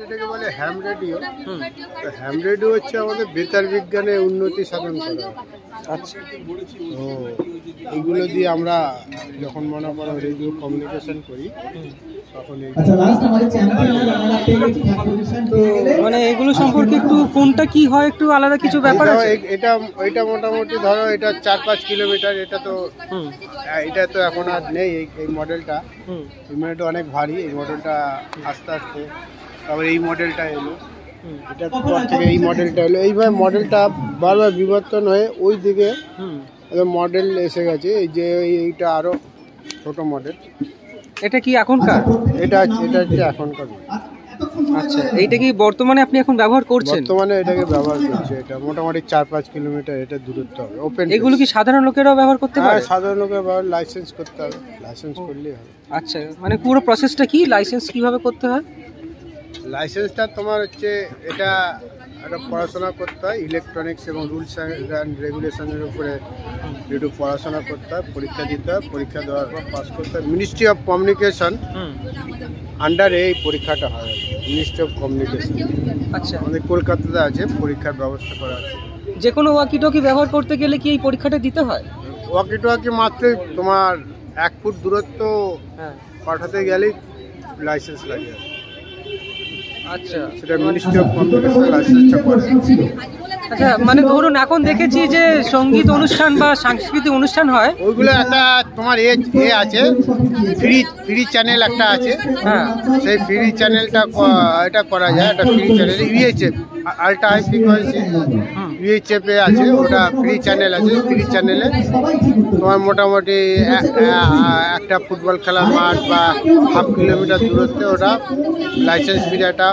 এটাকে বলে হ্যাম রেডিও। হ্যাম রেডিও হচ্ছে আমাদের বেতার বিজ্ঞানে উন্নতি সাধন করা। আচ্ছা, তো এইগুলো দিয়ে আমরা যখন মনে করো রেডিও কমিউনিকেশন করি তখন মানে এগুলো সম্পর্কে একটু কোনটা কি হয় একটু আলাদা কিছু ব্যাপার আছে? এটা মোটামুটি ধরো এটা 4-5 কিলোমিটার। এটা তো এখন আর নেই এই মডেলটা। এই মডেলটা অনেক ভারী। এই মডেলটা আস্তে আস্তে তারপরে এই মডেলটা এলো, এটা পর থেকে এই মডেলটা এলো। এইভাবে মডেলটা বারবার বিবর্তন হয়ে ওই দিকে মডেল এসে গেছে। এই যে এইটা আরো ছোট মডেল। এটা কি এখনকার? এটা হচ্ছে এখনকার। আচ্ছা, এইটা কি বর্তমানে আপনি এখন ব্যবহার করছেন? বর্তমানে এটাকে ব্যবহার করছে। এটা মোটামুটি 4-5 কিলোমিটার এটা দূরত্ব হবে। ওপেন। এগুলো কি সাধারণ লোকেরাও ব্যবহার করতে পারে? সাধারণ লোকেরা ব্যবহার লাইসেন্স করতে হবে। লাইসেন্স করলেই হবে। আচ্ছা, মানে পুরো প্রসেসটা কি? লাইসেন্স কিভাবে করতে হয়? লাইসেন্সটা তোমার হচ্ছে এটা একটা পড়াশোনা করতে হয়। ইলেকট্রনিক্স এবং রুলস অ্যান্ড রেগুলেশনের উপরে একটু পড়াশোনা করতে হয়, পরীক্ষা দিতে হয়। পরীক্ষা দেওয়ার পর পাস করতে হয়। মিনিস্ট্রি অফ কমিউনিকেশন আন্ডারে এই পরীক্ষাটা হয়। Ministry of communication. আচ্ছা, আমাদের কলকাতাতে আছে, পরীক্ষার ব্যবস্থা করা আছে। যে কোনো ওয়াকি টকি ব্যবহার করতে গেলে কি এই পরীক্ষাটা দিতে হয়? ওয়াকি টোয়াকি মাত্র তোমার 1 ফুট দূরত্ব পাঠাতে গেলেই লাইসেন্স লাগে। আচ্ছা, সেটা মিনিস্ট্রি অফ কমিউনিকেশন লাইসেন্সটা করে। আচ্ছা, মানে ধরুন এখন দেখেছি যে সঙ্গীত অনুষ্ঠান বা সাংস্কৃতিক অনুষ্ঠান হয়, ওইগুলো একটা তোমার এ আছে, ফ্রি চ্যানেল একটা আছে। হ্যাঁ, সেই ফ্রি চ্যানেলটা এটা করা যায়। একটা free channel UHF ultra high frequency UHF এ আছে। ওটা ফ্রি চ্যানেল আছে। ফ্রি চ্যানেলে তোমার মোটামুটি একটা ফুটবল খেলার মাঠ বা হাফ কিলোমিটার দূরত্বে ওটা লাইসেন্স ফ্রি একটা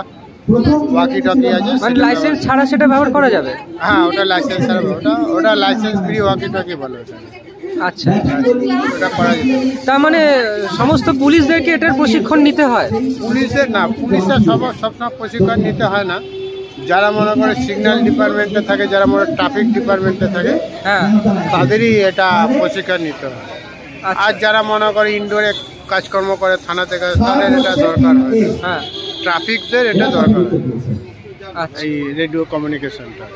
ওয়াকি টকি আছে। মানে লাইসেন্স ছাড়া সেটা ব্যবহার করা যাবে? হ্যাঁ, ওটা লাইসেন্স ছাড়া ওটা লাইসেন্স ফ্রি ওয়াকি টকি বলে ওটা। আচ্ছা, ওটা করা যেতে। তার মানে সমস্ত পুলিশদেরকে এটার প্রশিক্ষণ নিতে হয়? পুলিশের না, পুলিশরা সবসময় প্রশিক্ষণ নিতে হয় না। যারা মনে করে সিগন্যাল ডিপার্টমেন্টে থাকে, যারা মনে ট্রাফিক ডিপার্টমেন্টে থাকে, হ্যাঁ, তাদেরই এটা প্রশিক্ষণ নিতে হয়। আর যারা মনে করে ইনডোরে কাজকর্ম করে থানা থেকে, তাদের এটা দরকার হয়। হ্যাঁ, ট্রাফিকদের এটা দরকার হয়। আচ্ছা, এই রেডিও কমিউনিকেশনটা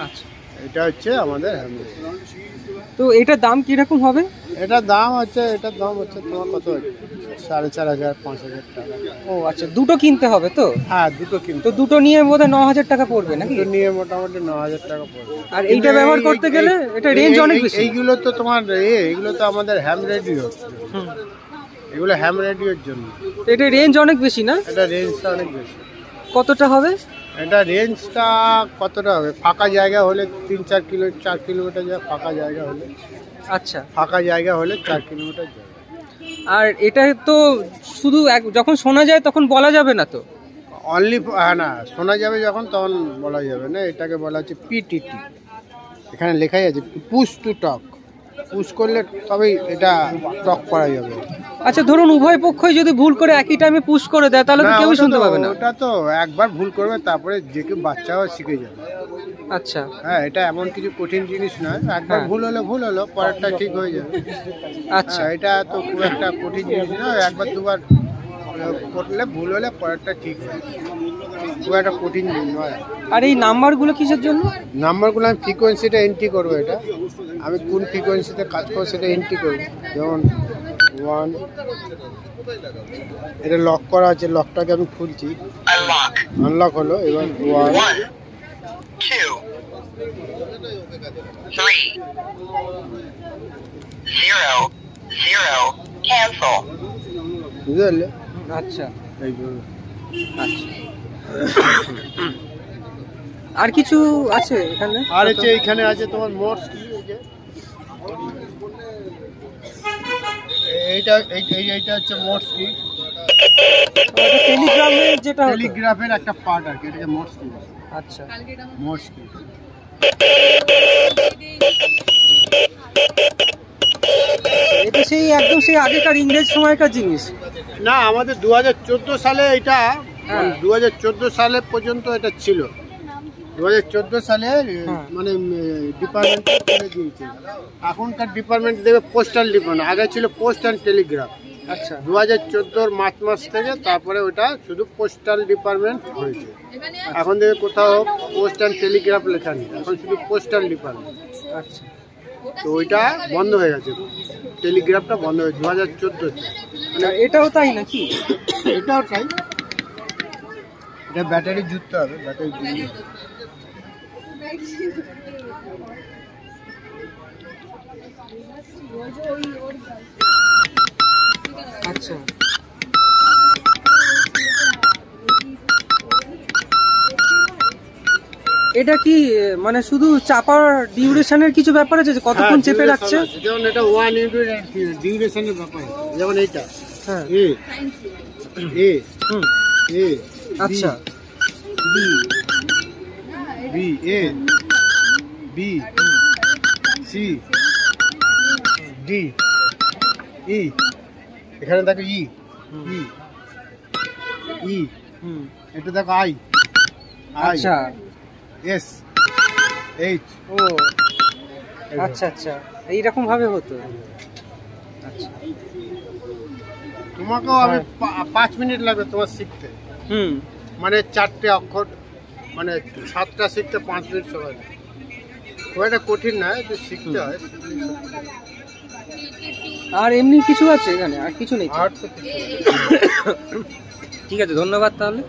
আচ্ছা। এটা হচ্ছে আমাদের। তো এটার দাম কিরকম হবে? এটার দাম হচ্ছে তোমার কত 4,500-5,000 টাকা। ও আচ্ছা, দুটো কিনতে হবে তো? হ্যাঁ, দুটো কিনতে। তো দুটো নিয়ে বোধহয় 9,000 টাকা পড়বে নাকি? দুটো নিয়ে মোটামুটি 9,000 টাকা পড়বে। আর এইটা ব্যবহার করতে গেলে এটা রেঞ্জ অনেক বেশি। এইগুলো তো তোমার এইগুলো তো আমাদের হ্যাম রেডিও। এগুলো হ্যাম রেডিওর জন্য। এটা রেঞ্জ অনেক বেশি না? এটা রেঞ্জটা অনেক বেশি। কতটা হবে? এটা রেঞ্জটা কতটা হবে? ফাঁকা জায়গা হলে 4 কিলোমিটার যায়। ফাঁকা জায়গা হলে। আচ্ছা, ফাঁকা জায়গা হলে 4 কিলোমিটার যায়। আর এটা তো শুধু যখন শোনা যায় তখন বলা যাবে না তো? অনলি হ্যাঁ, না, শোনা যাবে যখন, তখন বলা যাবে না। এটাকে বলা হচ্ছে পিটিটি। এখানে লেখাই আছে পুশ টু টক। পুশ করলে তবেই এটা টক করা যাবে। আচ্ছা, ধরুন উভয় পক্ষই যদি ভুল করে একই টাইমে পুশ করে দেয় তাহলে তো কেউই শুনতে পাবে না। ওটা তো একবার ভুল করবে, তারপরে যে কেউ বাচ্চাও শিখে যাবে। আচ্ছা, হ্যাঁ, এটা এমন কিছু কঠিন জিনিস নয়। একবার ভুল হলো পরেরটা ঠিক হয়ে যাবে। আচ্ছা, এটা তো খুব একটা কঠিন জিনিস নয়। একবার দুবার করলে ভুল হলে পরেরটা ঠিক হয়। খুব একটা কঠিন জিনিস নয়। আর এই নাম্বারগুলো কিসের জন্য? নাম্বারগুলো আমি ফ্রিকোয়েন্সিটা এন্ট্রি করবো। এটা আমি কোন ফ্রিকোয়েন্সিতে কাজ করবো সেটা এন্ট্রি করবো। যেমন 1, এটা লক করা আছে। লকটাকে আমি খুলছি, আনলক হলো। এবার 1 2 3 0 0 cancel. বুঝতে পারলে? আচ্ছা, এইভাবে। আচ্ছা। আর কিছু আছে এখানে? আর হচ্ছে এইখানে আছে তোমার মোটস কি, এইটা হচ্ছে মোটস কি, টেলিগ্রামের যেটা টেলিগ্রাফের একটা পার্ট আর কি। এটাকে মোটস কি। আচ্ছা, মোটস কি। এটা সেই একদম সেই আগেকার ইংরেজ সময়কার জিনিস না, আমাদের 2014 সালে এটা 2014 সালে পর্যন্ত এটা ছিল। 2014 সালে মানে ডিপার্টমেন্টে করে দিয়েছে। এখনকার ডিপার্টমেন্ট দেবে পোস্টাল ডিপার্টমেন্ট। আগে ছিল পোস্ট অ্যান্ড টেলিগ্রাফ। আচ্ছা 2014 মার্চ মাস থেকে তারপরে ওটা শুধু পোস্টাল ডিপার্টমেন্ট হয়েছে। এখন থেকে কোথাও পোস্ট অ্যান্ড টেলিগ্রাফ লেখা নেই, এখন শুধু পোস্টাল ডিপার্টমেন্ট। আচ্ছা তো ওইটা বন্ধ হয়ে গেছে, টেলিগ্রাফটা বন্ধ হয়েছে 2014-তে। মানে এটাও তাই নাকি? এটাও তাই, এটা ব্যাটারি জুড়তে হবে, ব্যাটারি জুড়ে। আচ্ছা এটা কি মানে শুধু চাপার ডিউরেশনের কিছু ব্যাপার আছে যে কতক্ষণ চেপে রাখছে? যেমন এটা 1 ইউনিট ডিউরেশনের ব্যাপার, যেমন এইটা হ্যাঁ এ এ হুম এ আচ্ছা B B A B C D E, এখানে দেখো ই ই ই, হুম এটা দেখো আই আই আচ্ছা এস এইচ। ও আচ্ছা আচ্ছা এইরকম ভাবে হতো। আচ্ছা তোমাকেও আমি 5 মিনিট লাগবে তোমার শিখতে, হুম মানে 4টে অক্ষর, মানে 7টা শিখতে 5 মিনিট সময় লাগে। খুব একটা কঠিন না, যে শিখতে হয়। আর এমনি কিছু আছে এখানে? আর কিছু নেই? আর তো কিছু নেই। ঠিক আছে, ধন্যবাদ তাহলে।